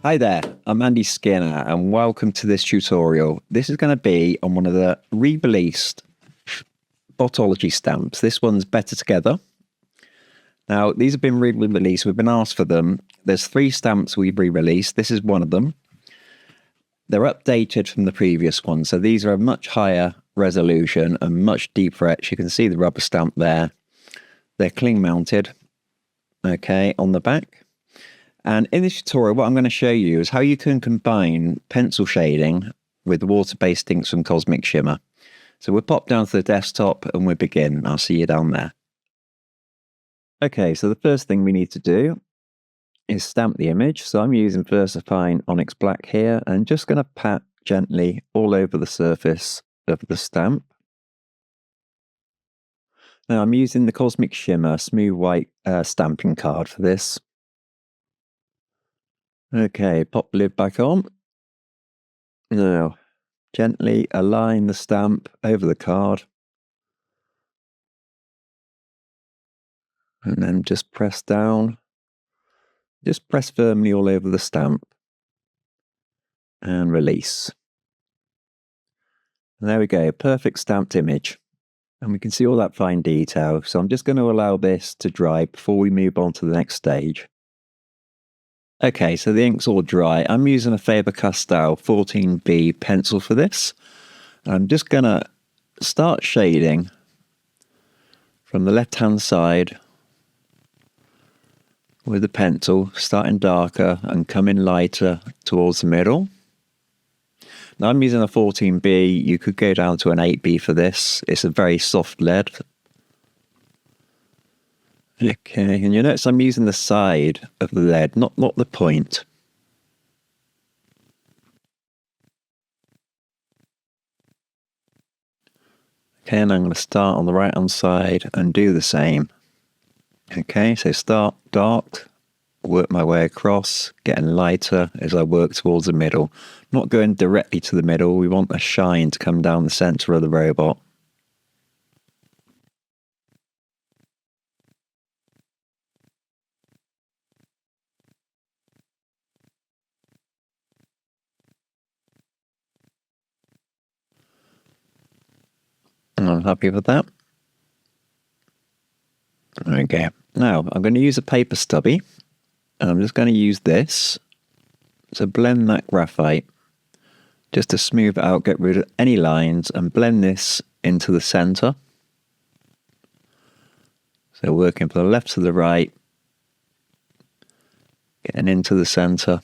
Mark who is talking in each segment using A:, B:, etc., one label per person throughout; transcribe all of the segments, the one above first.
A: Hi there, I'm Andy Skinner and welcome to this tutorial. This is going to be on one of the re-released Bot-ology stamps. This one's Better Together. Now, these have been re-released. We've been asked for them. There's 3 stamps we've re-released. This is one of them. They're updated from the previous one, so these are a much higher resolution and much deeper etch. You can see the rubber stamp there. They're cling mounted, okay, on the back. And in this tutorial, what I'm going to show you is how you can combine pencil shading with water-based inks from Cosmic Shimmer. So we'll pop down to the desktop and we'll begin. I'll see you down there. Okay, so the first thing we need to do is stamp the image. So I'm using VersaFine Onyx Black here and just going to pat gently all over the surface of the stamp. Now I'm using the Cosmic Shimmer Smooth White stamping card for this. Okay, pop the lid back on. Now, gently align the stamp over the card. And then just press down. Just press firmly all over the stamp. And release. And there we go, perfect stamped image. And we can see all that fine detail. So I'm just going to allow this to dry before we move on to the next stage. Okay, so the ink's all dry. I'm using a Faber-Castell 14B pencil for this. I'm just going to start shading from the left-hand side with the pencil, starting darker and coming lighter towards the middle. Now I'm using a 14B. You could go down to an 8B for this. It's a very soft lead. Okay, and you notice I'm using the side of the lead, not the point. Okay, and I'm going to start on the right hand side and do the same. Okay, so start dark, work my way across, getting lighter as I work towards the middle. Not going directly to the middle, we want a shine to come down the centre of the robot. I'm happy with that. Okay, now I'm going to use a paper stubby. I'm just going to use this to blend that graphite, just to smooth it out, get rid of any lines, and blend this into the centre. So working from the left to the right, getting into the centre,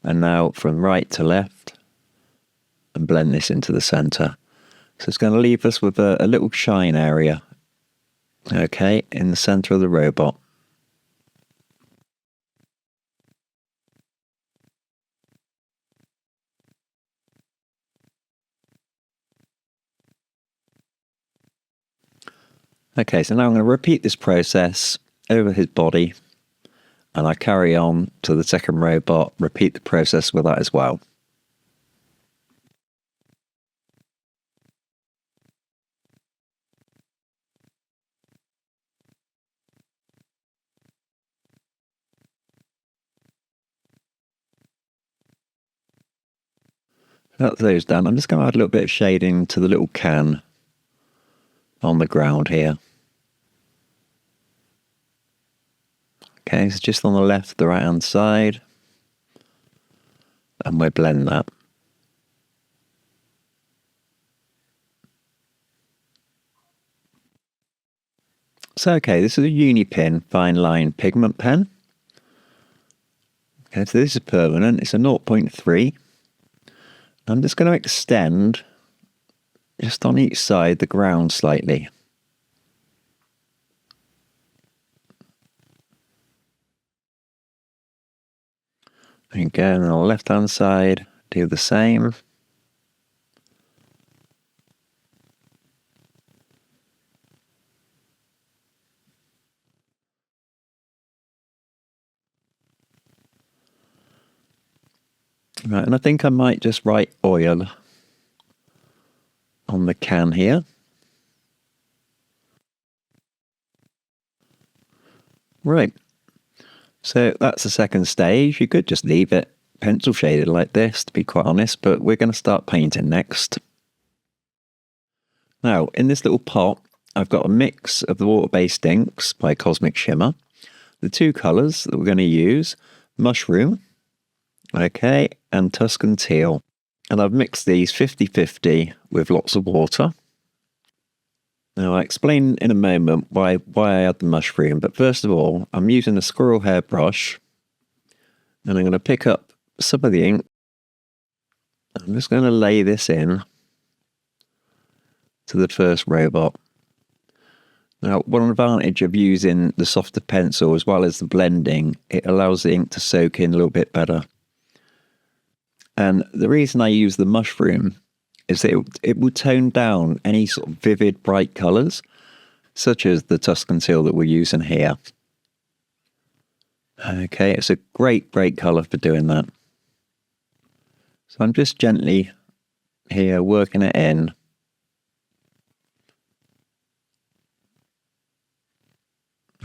A: and now from right to left, and blend this into the centre. So it's going to leave us with a little shine area, okay, in the centre of the robot. Okay, so now I'm going to repeat this process over his body, and I carry on to the second robot, repeat the process with that as well. That's those done. I'm just going to add a little bit of shading to the little can on the ground here. Okay, so just on the left, the right hand side, and we'll blend that. So okay, this is a Unipin fine line pigment pen. Okay, so this is permanent, it's a 0.3. I'm just going to extend just on each side the ground slightly. And again on the left hand side, do the same. Right, and I think I might just write oil on the can here. Right, so that's the second stage. You could just leave it pencil shaded like this, to be quite honest, but we're going to start painting next. Now, in this little pot, I've got a mix of the water-based inks by Cosmic Shimmer, the two colours that we're going to use, Mushroom, okay, and Tuscan Teal. And I've mixed these 50-50 with lots of water. Now, I'll explain in a moment why I add the mushroom, but first of all, I'm using a squirrel hair brush, and I'm going to pick up some of the ink. I'm just going to lay this in to the first robot. Now, one advantage of using the softer pencil as well as the blending, it allows the ink to soak in a little bit better. And the reason I use the mushroom is that it will tone down any sort of vivid, bright colours, such as the Tuscan Teal that we're using here. Okay, it's a great colour for doing that. So I'm just gently here working it in.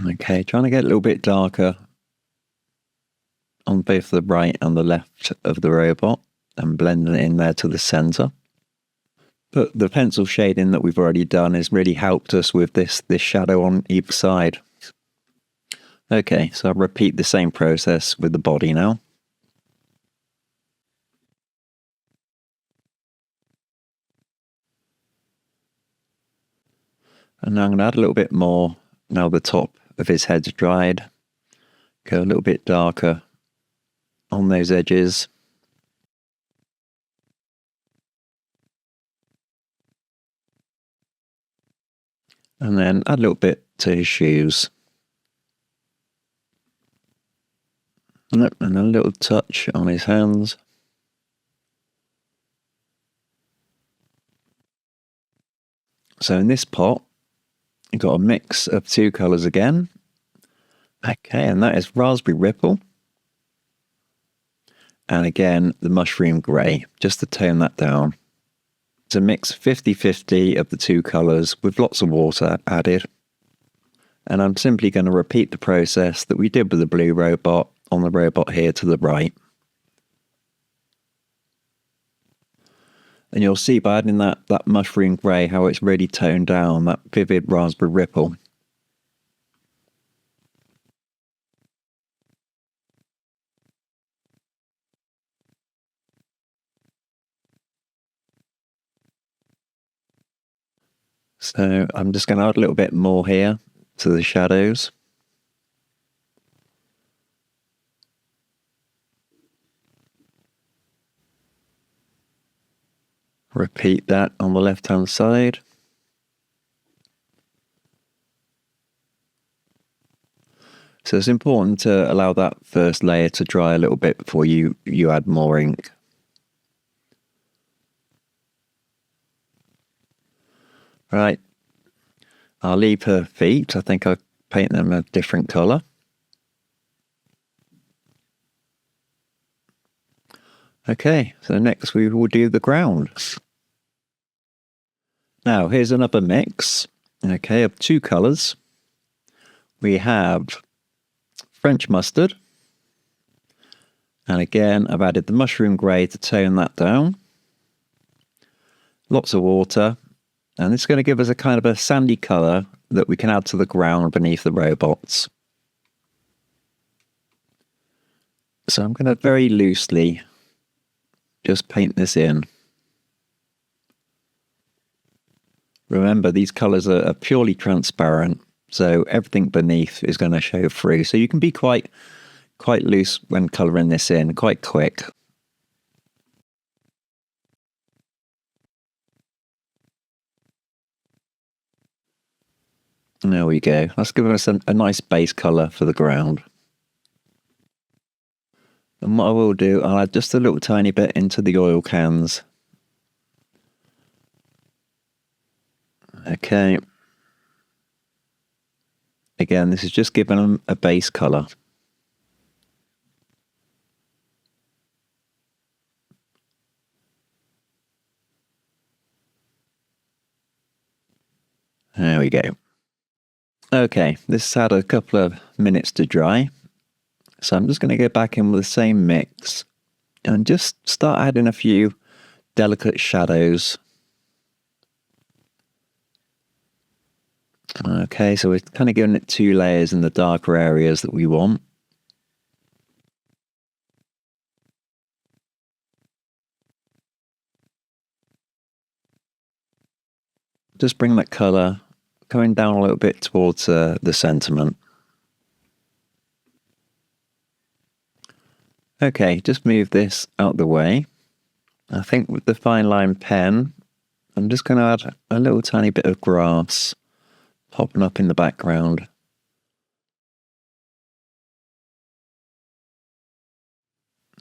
A: Okay, trying to get a little bit darker on both the right and the left of the robot and blending it in there to the centre. But the pencil shading that we've already done has really helped us with this shadow on either side. Okay, so I'll repeat the same process with the body now. And now I'm going to add a little bit more now the top of his head's dried. Go a little bit darker on those edges. And then add a little bit to his shoes. And a little touch on his hands. So in this pot, you've got a mix of two colours again. Okay, and that is Raspberry Ripple. And again, the Mushroom Grey, just to tone that down. It's a mix 50-50 of the two colours with lots of water added. And I'm simply going to repeat the process that we did with the blue robot on the robot here to the right. And you'll see by adding that Mushroom Grey how it's really toned down, that vivid Raspberry Ripple. So I'm just going to add a little bit more here to the shadows. Repeat that on the left hand side. So it's important to allow that first layer to dry a little bit before you add more ink. Right, I'll leave her feet. I think I'll paint them a different colour. Okay, so next we will do the ground. Now here's another mix, okay, of two colours. We have French mustard, and again I've added the Mushroom Grey to tone that down. Lots of water. And it's going to give us a kind of a sandy colour that we can add to the ground beneath the robots. So I'm going to very loosely just paint this in. Remember, these colours are purely transparent, so everything beneath is going to show through. So you can be quite loose when colouring this in, quite quick. There we go. That's given us a nice base colour for the ground. And what I will do, I'll add just a little tiny bit into the oil cans. Okay. Again, this is just giving them a base colour. There we go. Okay, this had a couple of minutes to dry, so I'm just going to go back in with the same mix And just start adding a few delicate shadows. Okay, so we're kind of giving it 2 layers in the darker areas that we want. Just bring that colour going down a little bit towards the sentiment. Okay, just move this out the way. I think with the fine line pen, I'm just going to add a little tiny bit of grass popping up in the background.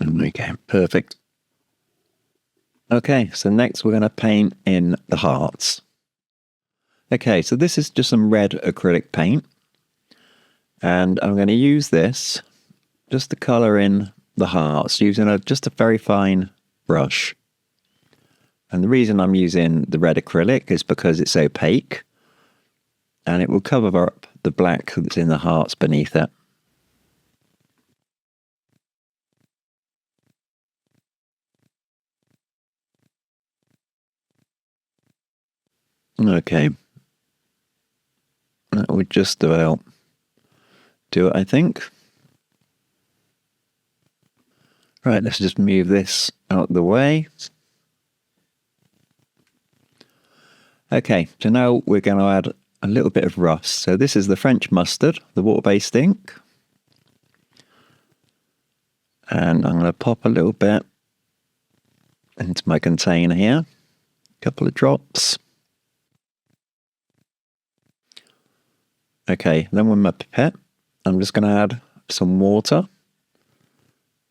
A: Okay, perfect. Okay, so next we're going to paint in the hearts. Okay, so this is just some red acrylic paint. And I'm going to use this just to colour in the hearts using just a very fine brush. And the reason I'm using the red acrylic is because it's opaque and it will cover up the black that's in the hearts beneath it. Okay. That would just about do it, I think. Right, let's just move this out the way. Okay, so now we're going to add a little bit of rust. So this is the French mustard, the water-based ink. And I'm going to pop a little bit into my container here. A couple of drops. Okay, then with my pipette, I'm just going to add some water.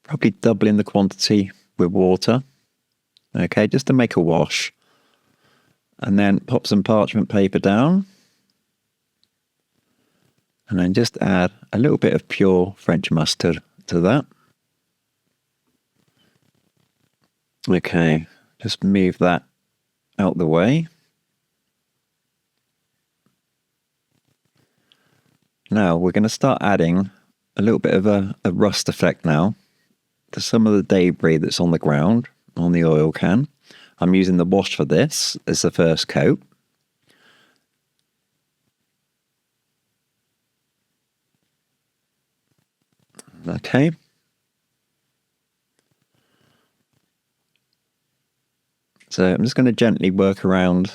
A: Probably doubling the quantity with water. Okay, just to make a wash. And then pop some parchment paper down. And then just add a little bit of pure French mustard to that. Okay, just move that out the way. Now we're going to start adding a little bit of a rust effect now to some of the debris that's on the ground, on the oil can. I'm using the wash for this as the first coat. Okay. So I'm just going to gently work around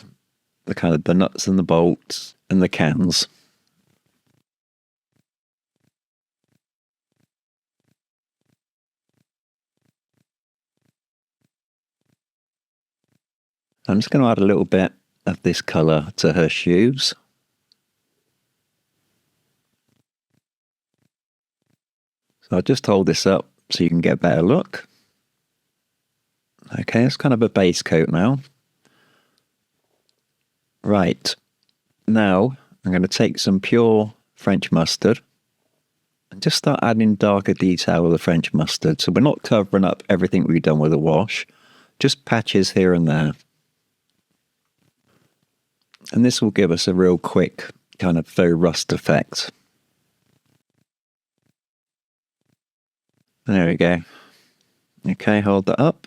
A: the kind of the nuts and the bolts and the cans. I'm just going to add a little bit of this colour to her shoes. So I'll just hold this up so you can get a better look. Okay, it's kind of a base coat now. Right, now I'm going to take some pure French mustard and just start adding darker detail with the French mustard. So we're not covering up everything we've done with the wash, just patches here and there. And this will give us a real quick kind of faux rust effect. There we go. Okay, hold that up.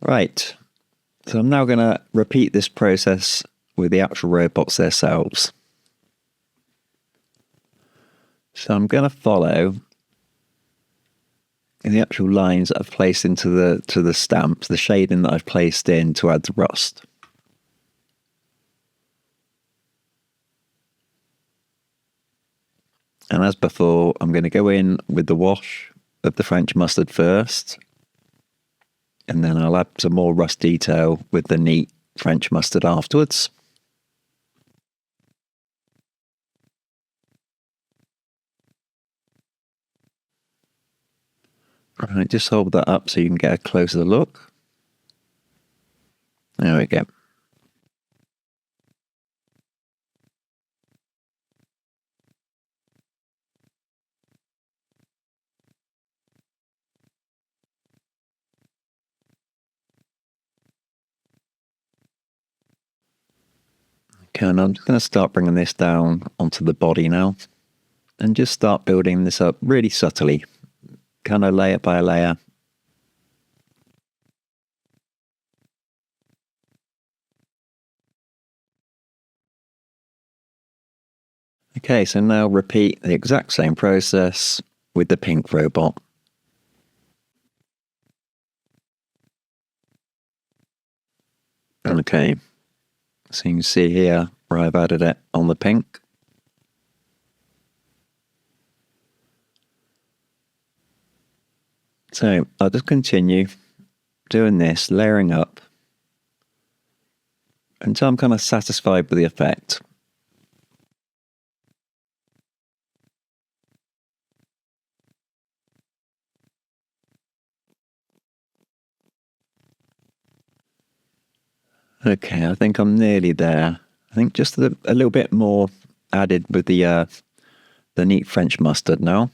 A: Right, so I'm now going to repeat this process with the actual robots themselves. So I'm going to follow the actual lines that I've placed into the stamps, the shading that I've placed in to add the rust. And as before, I'm going to go in with the wash of the French mustard first, and then I'll add some more rust detail with the neat French mustard afterwards. Right, just hold that up so you can get a closer look. There we go. Okay, and I'm just going to start bringing this down onto the body now. and just start building this up really subtly, kind of layer by layer. Okay, so now repeat the exact same process with the pink robot. Okay, so you can see here where I've added it on the pink. So I'll just continue doing this, layering up, until I'm kind of satisfied with the effect. Okay, I think I'm nearly there. I think just a little bit more added with the neat French mustard now.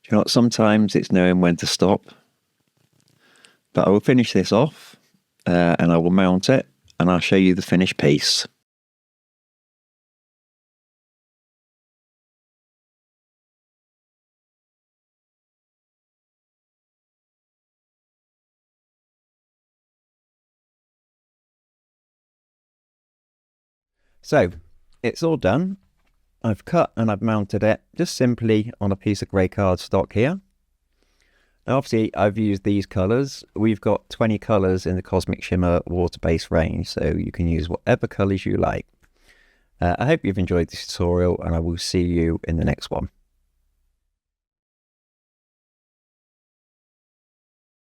A: Do you know what? Sometimes it's knowing when to stop. But I will finish this off and I will mount it and I'll show you the finished piece. So it's all done. I've cut and I've mounted it just simply on a piece of grey cardstock here. Now obviously I've used these colours. We've got 20 colours in the Cosmic Shimmer water-based range, so you can use whatever colours you like. I hope you've enjoyed this tutorial and I will see you in the next one.